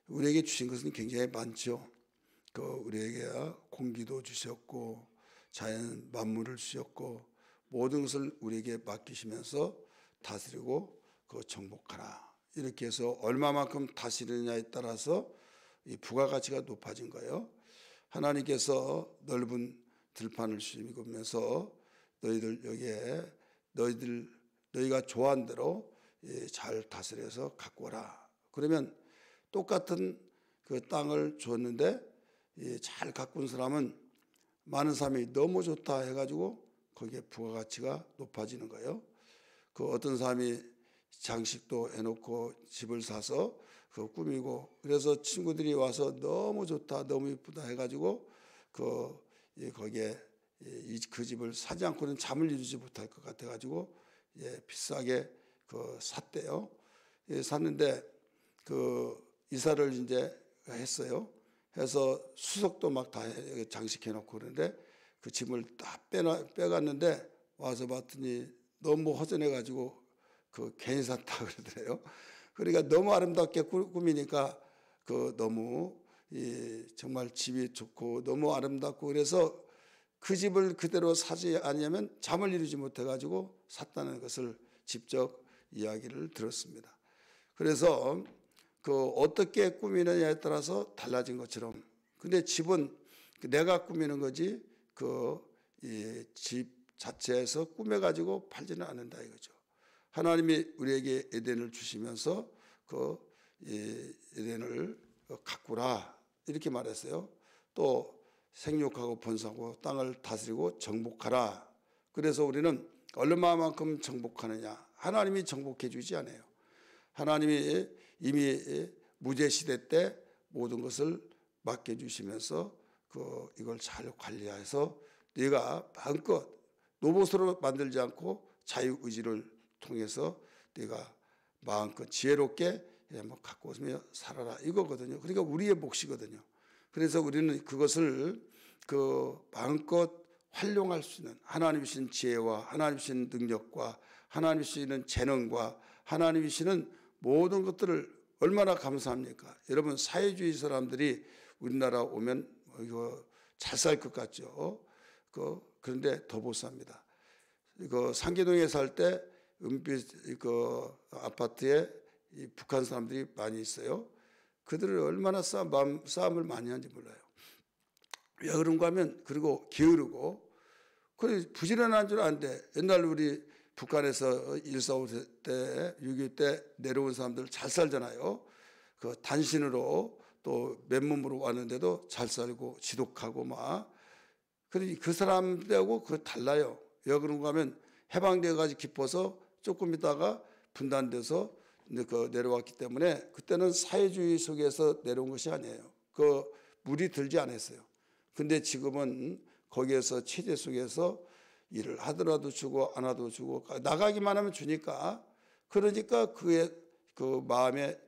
우리에게 주신 것은 굉장히 많죠. 우리에게 공기도 주셨고 자연 만물을 주셨고 모든 것을 우리에게 맡기시면서 다스리고 정복하라. 이렇게 해서 얼마만큼 다스리느냐에 따라서 이 부가가치가 높아진 거예요. 하나님께서 넓은 들판을 심으면서 너희들 여기에 너희가 좋아하는 대로 잘 다스려서 갖고 오라. 그러면 똑같은 그 땅을 줬는데 잘 가꾼 사람은 많은 사람이 너무 좋다 해가지고 거기에 부가가치가 높아지는 거예요. 어떤 사람이 장식도 해놓고 집을 사서 꾸미고 그래서 친구들이 와서 너무 좋다 너무 이쁘다 해가지고 거기에 그 집을 사지 않고는 잠을 이루지 못할 것 같아가지고 비싸게 샀대요. 샀는데 이사를 이제 했어요. 해서 수석도 막 다 장식해 놓고 그러는데 그 짐을 다 빼갔는데 와서 봤더니 너무 허전해 가지고 괜히 샀다 그러더래요. 그러니까 너무 아름답게 꾸미니까 너무 정말 집이 좋고 너무 아름답고 그래서 그 집을 그대로 사지 않으면 잠을 이루지 못해 가지고 샀다는 것을 직접 이야기를 들었습니다. 그래서 어떻게 꾸미느냐에 따라서 달라진 것처럼 근데 집은 내가 꾸미는 거지 이 집 자체에서 꾸며가지고 팔지는 않는다 이거죠. 하나님이 우리에게 에덴을 주시면서 에덴을 가꾸라 이렇게 말했어요. 또 생육하고 번성하고 땅을 다스리고 정복하라. 그래서 우리는 얼마만큼 정복하느냐. 하나님이 정복해 주지 않아요. 하나님이 이미 무제시대 때 모든 것을 맡겨주시면서 이걸 잘 관리해서 네가 마음껏 로봇으로 만들지 않고 자유의지를 통해서 네가 마음껏 지혜롭게 갖고 오시며 살아라 이거거든요. 그러니까 우리의 몫이거든요. 그래서 우리는 그것을 마음껏 활용할 수 있는 하나님이 주신 지혜와 하나님이 주신 능력과 하나님이 주시는 재능과 하나님이 주시는 모든 것들을 얼마나 감사합니까? 여러분 사회주의 사람들이 우리나라 오면 이거 잘 살 것 같죠? 그런데 더 못 삽니다. 상계동에 살 때 은빛 아파트에 이 북한 사람들이 많이 있어요. 그들은 얼마나 싸움을 많이 하는지 몰라요. 왜 그런가 하면 그리고 게으르고 부지런한 줄 아는데 옛날 우리 북한에서 1.4.5 때 6.25 때 내려온 사람들 잘 살잖아요. 단신으로 또 맨몸으로 왔는데도 잘 살고 지독하고 막. 그 사람들하고 달라요. 왜 그런가 하면 해방되어 가지고 깊어서 조금 있다가 분단돼서 내려왔기 때문에 그때는 사회주의 속에서 내려온 것이 아니에요. 물이 들지 않았어요. 근데 지금은 거기에서 체제 속에서 일을 하더라도 주고 안 하도 주고 나가기만 하면 주니까 그러니까 그의 마음에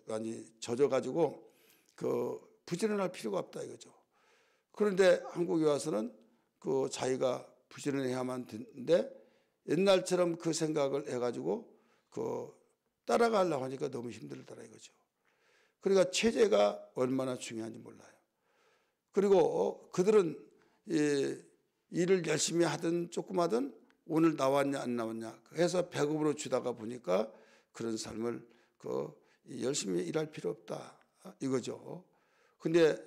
많이 젖어가지고 부지런할 필요가 없다 이거죠. 그런데 한국에 와서는 자기가 부지런해야만 되는데 옛날처럼 그 생각을 해가지고 따라가려고 하니까 너무 힘들더라 이거죠. 그러니까 체제가 얼마나 중요한지 몰라요. 그리고 그들은 일을 열심히 하든 조금 하든 오늘 나왔냐 안 나왔냐 해서 배급으로 주다가 보니까 그런 삶을 열심히 일할 필요 없다 이거죠. 근데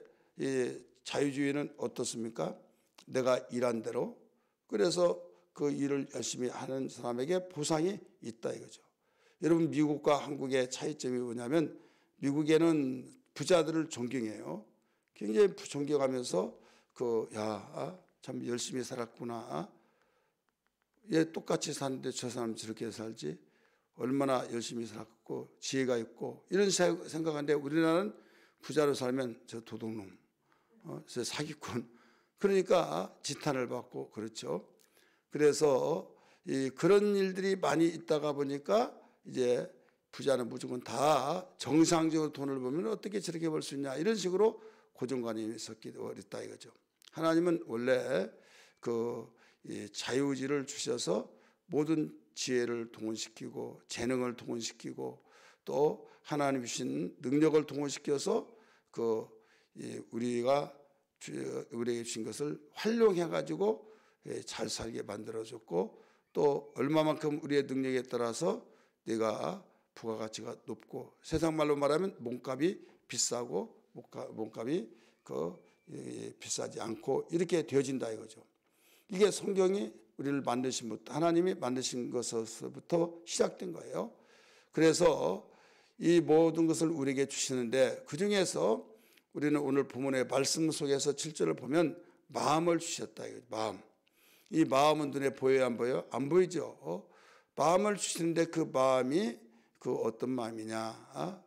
자유주의는 어떻습니까? 내가 일한 대로 그래서 그 일을 열심히 하는 사람에게 보상이 있다 이거죠. 여러분 미국과 한국의 차이점이 뭐냐면 미국에는 부자들을 존경해요. 굉장히 존경하면서 참 열심히 살았구나. 얘 똑같이 사는데 저 사람 저렇게 살지. 얼마나 열심히 살았고 지혜가 있고 이런 생각하는데 우리나라는 부자로 살면 저 도둑놈, 저 사기꾼. 그러니까 지탄을 받고 그렇죠. 그래서 그런 일들이 많이 있다가 보니까 이제 부자는 무조건 다 정상적으로 돈을 벌면 어떻게 저렇게 벌 수 있냐 이런 식으로 고정관념이 섞이게 어렵다 이거죠. 하나님은 원래 자유의지를 주셔서 모든 지혜를 동원시키고 재능을 동원시키고 또 하나님 주신 능력을 동원시켜서 우리에게 주신 것을 활용해 가지고 잘 살게 만들어줬고, 또 얼마만큼 우리의 능력에 따라서 내가 부가가치가 높고, 세상 말로 말하면 몸값이 비싸고 몸값이 비싸지 않고 이렇게 되어진다 이거죠. 이게 성경이 우리를 만드신 부터, 하나님이 만드신 것에서부터 시작된 거예요. 그래서 이 모든 것을 우리에게 주시는데, 그중에서 우리는 오늘 본문의 말씀 속에서 7절을 보면 마음을 주셨다 이거죠. 마음. 이 마음은 눈에 보여요, 안 보여요? 안 보이죠. 마음을 주시는데 그 마음이 어떤 마음이냐?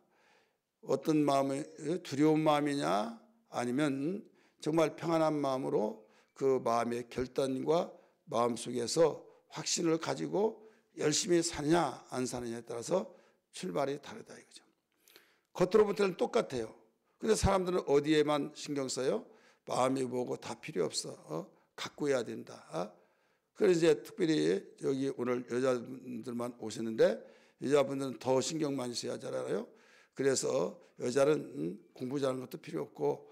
어떤 마음이, 두려운 마음이냐? 아니면 정말 평안한 마음으로 그 마음의 결단과 마음 속에서 확신을 가지고 열심히 사느냐 안 사느냐에 따라서 출발이 다르다 이거죠. 겉으로부터는 똑같아요. 근데 사람들은 어디에만 신경 써요? 마음이 뭐고 다 필요 없어. 가꾸어야 된다. 그래서 이제 특별히 여기 오늘 여자분들만 오시는데, 여자분들은 더 신경 많이 써야 하잖아요. 그래서 여자는 공부 잘하는 것도 필요 없고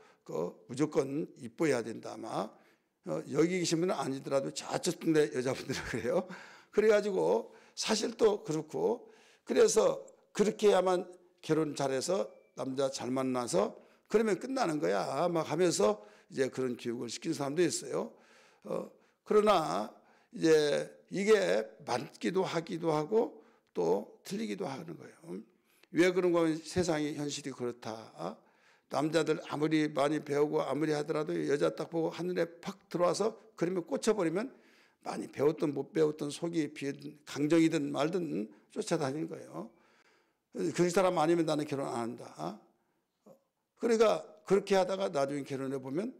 무조건 이뻐야 된다. 아마 여기 계신 분은 아니더라도 저쪽 동네 여자분들은 그래요. 그래가지고 사실 또 그렇고, 그래서 그렇게 해야만 결혼 잘해서 남자 잘 만나서 그러면 끝나는 거야 막 하면서 이제 그런 교육을 시키는 사람도 있어요. 그러나 이제 이게 맞기도 하기도 하고 또 틀리기도 하는 거예요. 왜 그런가 하면 세상의 현실이 그렇다. 남자들 아무리 많이 배우고 아무리 하더라도 여자 딱 보고 한눈에 팍 들어와서 그러면 꽂혀버리면 많이 배웠든 못 배웠든 속이 비든 강정이든 말든 쫓아다니는 거예요. 그 사람 아니면 나는 결혼 안 한다. 그러니까 그렇게 하다가 나중에 결혼해 보면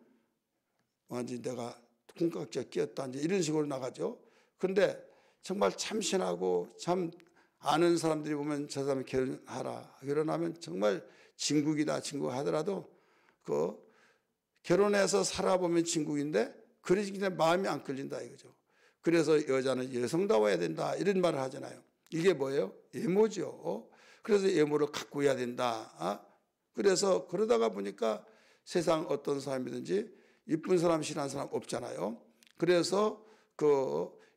완전히 내가 콩깍지가 끼었다 이제 이런 식으로 나가죠. 그런데 정말 참신하고 참 아는 사람들이 보면 저 사람 결혼하라. 결혼하면 정말 진국이다. 진국 하더라도 결혼해서 살아보면 진국인데 그러기 때문에 마음이 안 끌린다 이거죠. 그래서 여자는 여성다워야 된다 이런 말을 하잖아요. 이게 뭐예요? 예모죠. 그래서 예모를 가꾸어야 된다. 그래서 그러다가 보니까 세상 어떤 사람이든지 이쁜 사람 싫어하는 사람 없잖아요. 그래서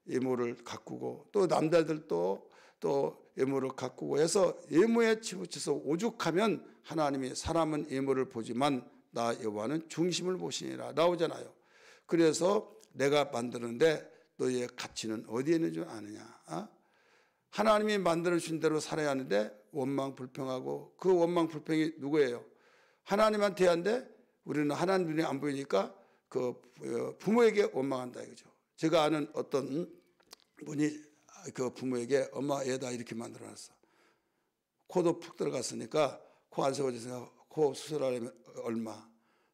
예모를 가꾸고, 또 남자들도 또 예모를 가꾸고 해서 예모에 치우쳐서 오죽하면 하나님이 사람은 예모를 보지만 나 여호와는 중심을 보시니라 나오잖아요. 그래서 내가 만드는데 너의 가치는 어디에 있는 줄 아느냐? 하나님이 만들어주신 대로 살아야 하는데 원망 불평하고, 그 원망 불평이 누구예요? 하나님한테 하는데 우리는 하나님 눈에 안 보이니까 부모에게 원망한다 이거죠. 제가 아는 어떤 분이 부모에게 엄마 얘다 이렇게 만들어놨어. 코도 푹 들어갔으니까 코 안 세워져서 코 수술하려면 얼마,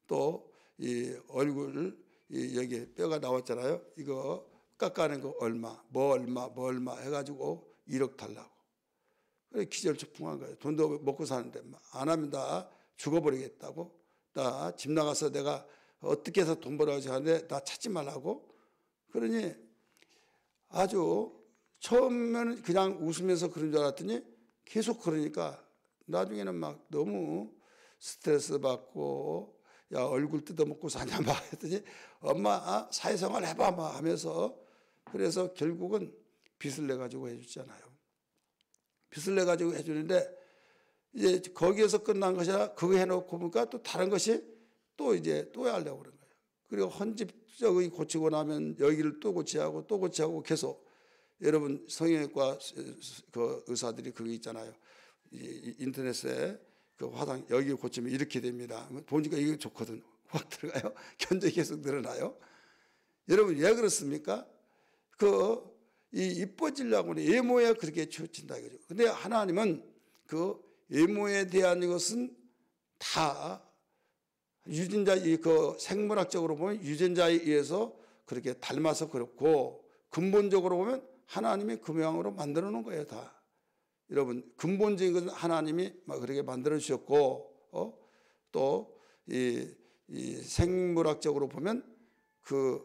또 이 얼굴 여기 뼈가 나왔잖아요. 이거 깎아낸 거 얼마, 뭐 얼마 해가지고 1억 달라고. 그래 기절초풍한 거예요. 돈도 먹고 사는데 안 하면 다 죽어버리겠다고. 나 집 나가서 내가 어떻게 해서 돈 벌어야지 하는데 나 찾지 말라고. 그러니 아주 처음에는 그냥 웃으면서 그런 줄 알았더니 계속 그러니까 나중에는 막 너무 스트레스 받고, 야 얼굴 뜯어먹고 사냐 막 했더니 엄마 사회생활 해봐 막 하면서, 그래서 결국은 빚을 내가지고 해주잖아요. 빚을 내가지고 해주는데 이제 거기에서 끝난 것이 아니라 그거 해놓고 보니까 또 다른 것이 또 이제 또 하려고 그런 거예요. 그리고 헌집적이 고치고 나면 여기를 또 고치하고 또 고치하고 계속. 여러분 성형외과 의사들이 그거 있잖아요. 인터넷에 화상 여기 고치면 이렇게 됩니다. 보니까 이게 좋거든. 확 들어가요. 견적이 계속 늘어나요. 여러분 왜 그렇습니까? 이뻐지려고는 예모에 그렇게 치우친다 이거죠. 근데 하나님은 예모에 대한 것은 다 유전자, 생물학적으로 보면 유전자에 의해서 그렇게 닮아서 그렇고, 근본적으로 보면 하나님이 그 모양으로 만들어 놓은 거예요, 다. 여러분, 근본적인 것은 하나님이 막 그렇게 만들어 주셨고, 또 이 생물학적으로 보면 그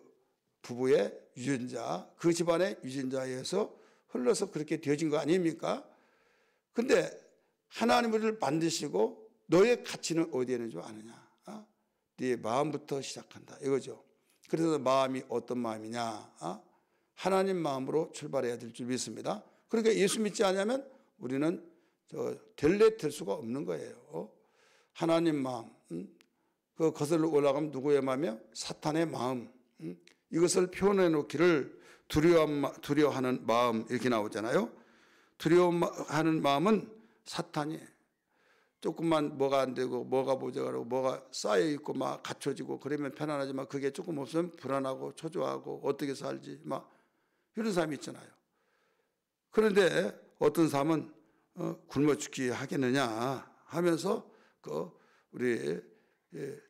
부부의 유전자, 그 집안의 유전자에 의해서 흘러서 그렇게 되어진 거 아닙니까? 근데 하나님을 만드시고 너의 가치는 어디에 있는 줄 아느냐? 네 마음부터 시작한다 이거죠. 그래서 마음이 어떤 마음이냐? 하나님 마음으로 출발해야 될 줄 믿습니다. 그러니까 예수 믿지 않으면 우리는 될 수가 없는 거예요. 하나님 마음, 그 거슬러 올라가면 누구의 마음이요? 사탄의 마음. 이것을 표현해 놓기를 두려워하는 마음 이렇게 나오잖아요. 두려워하는 마음은 사탄이 조금만 뭐가 안 되고 뭐가 모자라고 뭐가 쌓여 있고 막 갖춰지고 그러면 편안하지만 그게 조금 없으면 불안하고 초조하고 어떻게 살지 막 이런 사람이 있잖아요. 그런데 어떤 사람은 굶어 죽기 하겠느냐 하면서 우리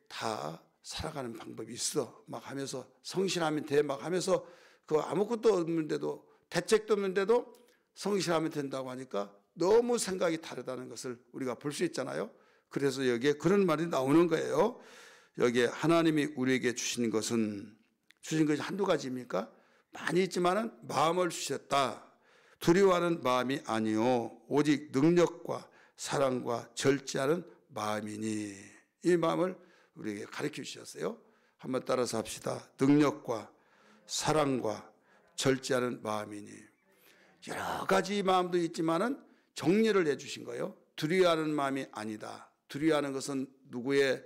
다 살아가는 방법이 있어 막 하면서 성실하면 돼 막 하면서 아무것도 없는데도 대책도 없는데도 성실하면 된다고 하니까 너무 생각이 다르다는 것을 우리가 볼 수 있잖아요. 그래서 여기에 그런 말이 나오는 거예요. 여기에 하나님이 우리에게 주신 것이 한두 가지입니까? 많이 있지만은 마음을 주셨다. 두려워하는 마음이 아니요 오직 능력과 사랑과 절제하는 마음이니. 이 마음을 우리에게 가르쳐 주셨어요. 한번 따라서 합시다. 능력과 사랑과 절제하는 마음이니. 여러 가지 마음도 있지만은 정리를 해 주신 거예요. 두려워하는 마음이 아니다. 두려워하는 것은 누구의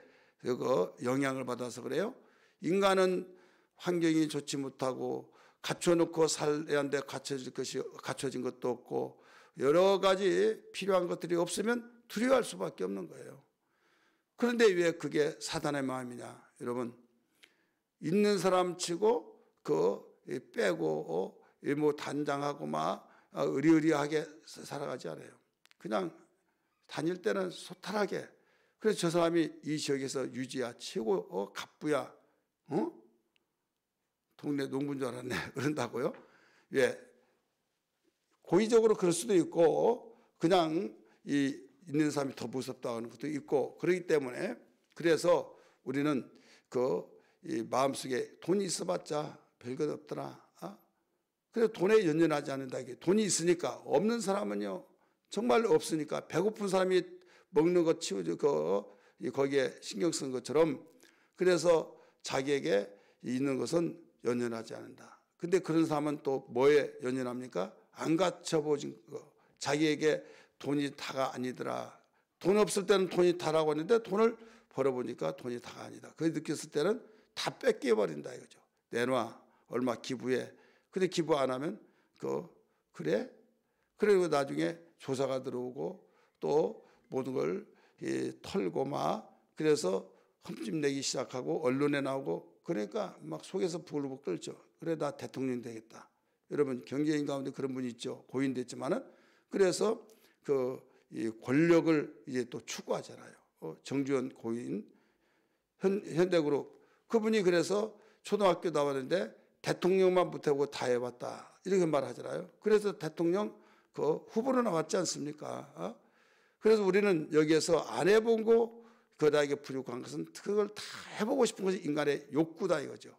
영향을 받아서 그래요? 인간은 환경이 좋지 못하고 갖춰놓고 살아야 하는데 갖춰진 것도 없고 여러 가지 필요한 것들이 없으면 두려워할 수밖에 없는 거예요. 그런데 왜 그게 사단의 마음이냐? 여러분, 있는 사람 치고 빼고 뭐 단장하고 막 의리의리하게 살아가지 않아요. 그냥 다닐 때는 소탈하게. 그래서 저 사람이 이 지역에서 유지야 최고 갑부야. 동네 농부인 줄 알았네. 그런다고요? 왜? 고의적으로 그럴 수도 있고 그냥 있는 사람이 더 무섭다 하는 것도 있고 그렇기 때문에 그래서 우리는 이 마음속에 돈이 있어봤자 별것 없더라. 그래서 돈에 연연하지 않는다. 돈이 있으니까. 없는 사람은요 정말 없으니까 배고픈 사람이 먹는 거 치우고 거기에 신경 쓴 것처럼 그래서 자기에게 있는 것은 연연하지 않는다. 근데 그런 사람은 또 뭐에 연연합니까? 안 갖춰보진 거. 자기에게 돈이 다가 아니더라. 돈 없을 때는 돈이 다라고 했는데 돈을 벌어보니까 돈이 다가 아니다. 그걸 느꼈을 때는 다 뺏겨버린다 이거죠. 내놔. 얼마 기부해. 근데 기부 안 하면 그래? 그리고 나중에 조사가 들어오고 또 모든 걸 털고 막 그래서 흠집 내기 시작하고 언론에 나오고 그러니까 막 속에서 부글부글 끓죠. 그래 나 대통령 되겠다. 여러분 경제인 가운데 그런 분이 있죠. 고인됐지만은 그래서 이 권력을 이제 또 추구하잖아요. 정주현 고인 현대그룹 그분이 그래서 초등학교 나왔는데 대통령만 못하고 다 해봤다 이렇게 말하잖아요. 그래서 대통령 후보로 나왔지 않습니까? 그래서 우리는 여기에서 안 해본 거 그다에게 부족한 것은 그걸 다 해보고 싶은 것이 인간의 욕구다 이거죠.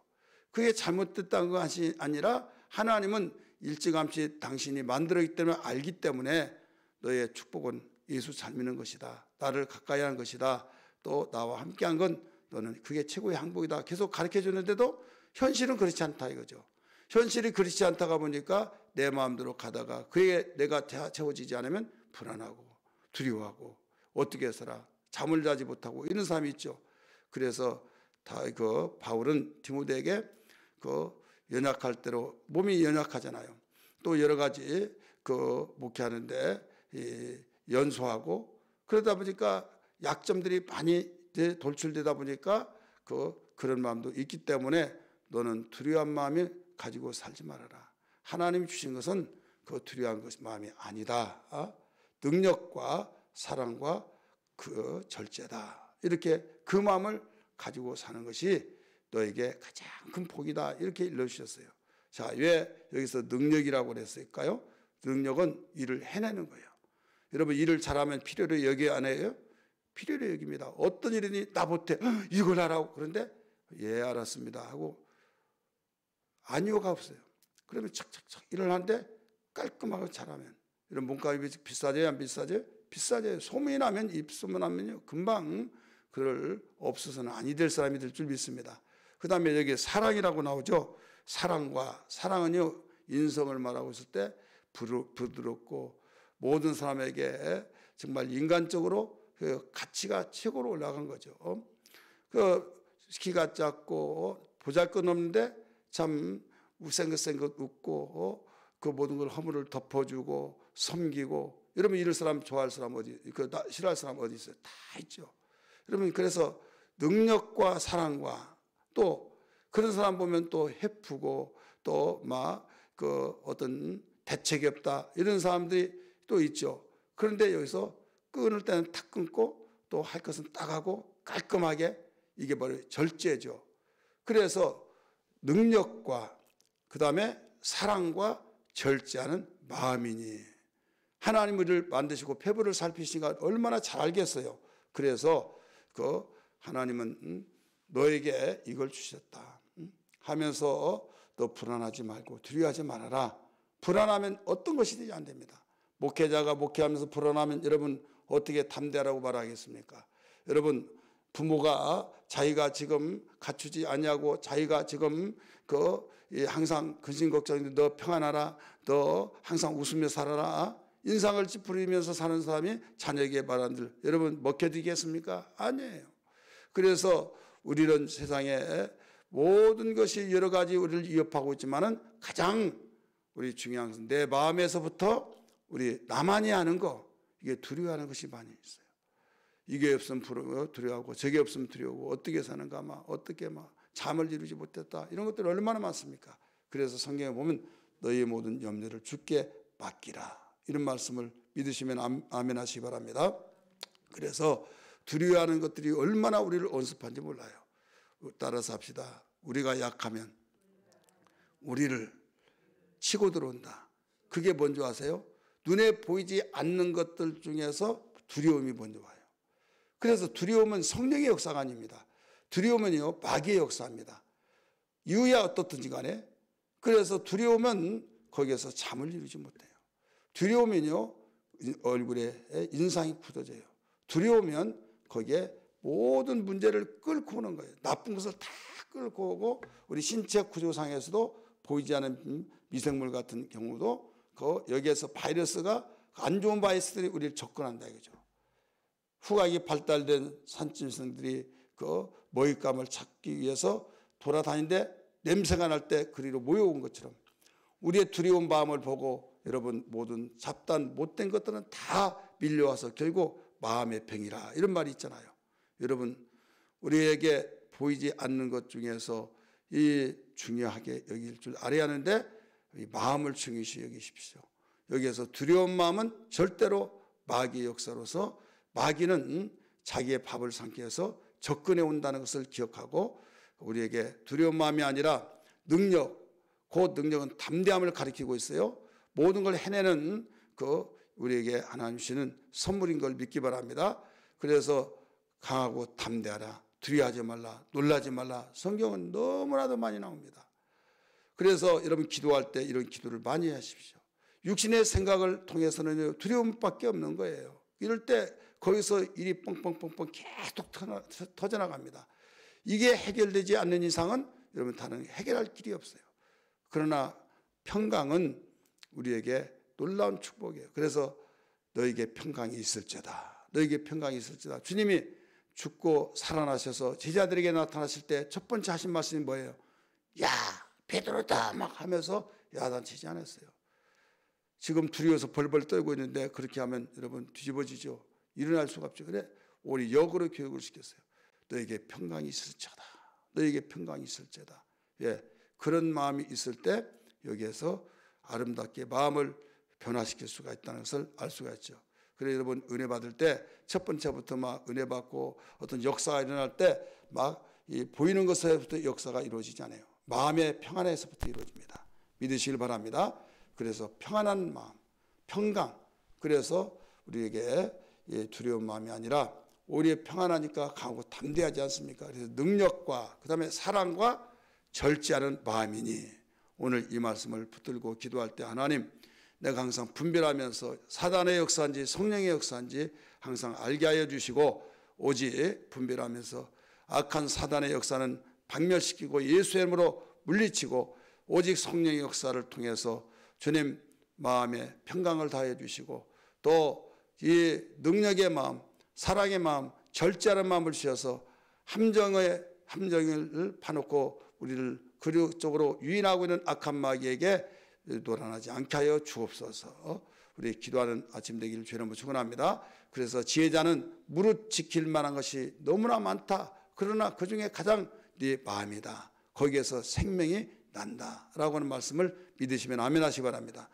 그게 잘못됐다는 것이 아니라 하나님은 일찌감치 당신이 만들었기 때문에 알기 때문에 너의 축복은 예수 잘 믿는 것이다. 나를 가까이 하는 것이다. 또 나와 함께한 건 너는 그게 최고의 행복이다. 계속 가르쳐 주는데도 현실은 그렇지 않다 이거죠. 현실이 그렇지 않다가 보니까 내 마음대로 가다가 그게 내가 채워지지 않으면 불안하고 두려워하고 어떻게 해서라 잠을 자지 못하고 이런 사람이 있죠. 그래서 바울은 디모데에게 연약할 대로 몸이 연약하잖아요. 또 여러 가지 목회하는데 연소하고 그러다 보니까 약점들이 많이 돌출되다 보니까 그런 마음도 있기 때문에 너는 두려운 마음이 가지고 살지 말아라. 하나님이 주신 것은 두려운 마음이 아니다. 능력과 사랑과 절제다. 이렇게 그 마음을 가지고 사는 것이 너에게 가장 큰 복이다. 이렇게 일러주셨어요. 자, 왜 여기서 능력이라고 그랬을까요? 능력은 일을 해내는 거예요. 여러분 일을 잘하면 필요로 여기 안 해요? 필요로 여깁니다. 어떤 일이니 나 못해 이걸 하라고 그런데 예 알았습니다 하고 아니요가 없어요. 그러면 착착착 일을 하는데 깔끔하게 잘하면 이런 몸값이 비싸져요 안 비싸져요? 비싸져요. 소문이 나면 입소문하면요 금방 그를 없어서는 아니 될 사람이 될 줄 믿습니다. 그 다음에 여기 사랑이라고 나오죠. 사랑은요 인성을 말하고 있을 때 부드럽고 모든 사람에게 정말 인간적으로 그 가치가 최고로 올라간 거죠. 그 키가 작고 보잘것없는데 참 우생긋생긋 웃고 그 모든 걸 허물을 덮어주고 섬기고, 여러분 이럴 사람 좋아할 사람 어디, 싫어할 사람 어디 있어요? 다 있죠. 여러분 그래서 능력과 사랑과 또 그런 사람 보면 또 해프고 또 막 그 어떤 대책이 없다 이런 사람들이 또 있죠. 그런데 여기서 끊을 때는 탁 끊고 또 할 것은 딱 하고 깔끔하게, 이게 바로 절제죠. 그래서 능력과 그 다음에 사랑과 절제하는 마음이니, 하나님을 만드시고 폐부를 살피시니까 얼마나 잘 알겠어요. 그래서 그 하나님은 너에게 이걸 주셨다 하면서 너 불안하지 말고 두려워하지 말아라. 불안하면 어떤 것이든지 안 됩니다. 목회자가 목회하면서 불안하면 여러분 어떻게 담대하라고 말하겠습니까? 여러분 부모가 자기가 지금 갖추지 않냐고 자기가 지금 항상 근심 걱정인데 너 평안하라, 너 항상 웃으며 살아라, 인상을 찌푸리면서 사는 사람이 자녀에게 말한들 여러분 먹혀지겠습니까? 아니에요. 그래서 우리는 세상에 모든 것이 여러 가지 우리를 위협하고 있지만은 가장 우리 중요한 것은 내 마음에서부터 우리 나만이 하는 거, 이게 두려워하는 것이 많이 있어요. 이게 없으면 두려워하고 저게 없으면 두려워하고 어떻게 사는가 막 어떻게 막 잠을 이루지 못했다 이런 것들 얼마나 많습니까? 그래서 성경에 보면 너희의 모든 염려를 주께 맡기라 이런 말씀을 믿으시면 아멘 하시기 바랍니다. 그래서 두려워하는 것들이 얼마나 우리를 온습한지 몰라요. 따라서 합시다. 우리가 약하면 우리를 치고 들어온다. 그게 뭔지 아세요? 눈에 보이지 않는 것들 중에서 두려움이 먼저 와요. 그래서 두려움은 성령의 역사가 아닙니다. 두려움은요 마귀의 역사입니다. 이유야 어떻든지 간에. 그래서 두려움은 거기에서 잠을 이루지 못해요. 두려우면요 얼굴에 인상이 굳어져요. 두려우면 거기에 모든 문제를 끌고 오는 거예요. 나쁜 것을 다 끌고 오고 우리 신체 구조상에서도 보이지 않는 미생물 같은 경우도 여기에서 바이러스가 안 좋은 바이러스들이 우리를 접근한다 이거죠. 후각이 발달된 산짐승들이 그 먹잇감을 찾기 위해서 돌아다니는데 냄새가 날 때 그리로 모여온 것처럼 우리의 두려운 마음을 보고 여러분 모든 잡단 못된 것들은 다 밀려와서 결국 마음의 병이라 이런 말이 있잖아요. 여러분 우리에게 보이지 않는 것 중에서 이 중요하게 여길 줄 알아야 하는데 이 마음을 중요시 여기십시오. 여기에서 두려운 마음은 절대로 마귀의 역사로서 마귀는 자기의 밥을 삼기 위해서 접근해 온다는 것을 기억하고 우리에게 두려운 마음이 아니라 능력, 그 능력은 담대함을 가리키고 있어요. 모든 걸 해내는 우리에게 하나님 주시는 선물인 걸 믿기 바랍니다. 그래서 강하고 담대하라, 두려워하지 말라, 놀라지 말라. 성경은 너무나도 많이 나옵니다. 그래서 여러분 기도할 때 이런 기도를 많이 하십시오. 육신의 생각을 통해서는 두려움밖에 없는 거예요. 이럴 때 거기서 일이 뻥뻥뻥뻥 계속 터져나갑니다. 이게 해결되지 않는 이상은 여러분 다른 해결할 길이 없어요. 그러나 평강은 우리에게 놀라운 축복이에요. 그래서 너에게 평강이 있을지어다. 너에게 평강이 있을지어다. 주님이 죽고 살아나셔서 제자들에게 나타나실 때 첫 번째 하신 말씀이 뭐예요? 야 베드로다 막 하면서 야단치지 않았어요. 지금 두려워서 벌벌 떨고 있는데 그렇게 하면 여러분 뒤집어지죠. 일어날 수가 없죠. 그래 우리 역으로 교육을 시켰어요. 너에게 평강이 있을지어다. 너에게 평강이 있을지어다. 예, 그런 마음이 있을 때 여기에서 아름답게 마음을 변화시킬 수가 있다는 것을 알 수가 있죠. 그래서 여러분 은혜 받을 때 첫 번째부터 막 은혜 받고 어떤 역사가 일어날 때 막 보이는 것에서부터 역사가 이루어지지 않아요. 마음의 평안에서부터 이루어집니다. 믿으시길 바랍니다. 그래서 평안한 마음, 평강. 그래서 우리에게 두려운 마음이 아니라 오히려 평안하니까 강하고 담대하지 않습니까? 그래서 능력과 그 다음에 사랑과 절제하는 마음이니 오늘 이 말씀을 붙들고 기도할 때 하나님 내가 항상 분별하면서 사단의 역사인지 성령의 역사인지 항상 알게 하여 주시고, 오직 분별하면서 악한 사단의 역사는 박멸시키고 예수의 이름으로 물리치고 오직 성령의 역사를 통해서 주님 마음에 평강을 다해 주시고, 또 이 능력의 마음, 사랑의 마음, 절제하는 마음을 주셔서 함정을 파놓고 우리를 그쪽으로 유인하고 있는 악한 마귀에게 노란하지 않게 하여 주옵소서. 우리 기도하는 아침 되기를 주의 이름으로 축원합니다. 그래서 지혜자는 무릇 지킬 만한 것이 너무나 많다. 그러나 그중에 가장 네 마음이다. 거기에서 생명이 난다라고 하는 말씀을 믿으시면 아멘 하시기 바랍니다.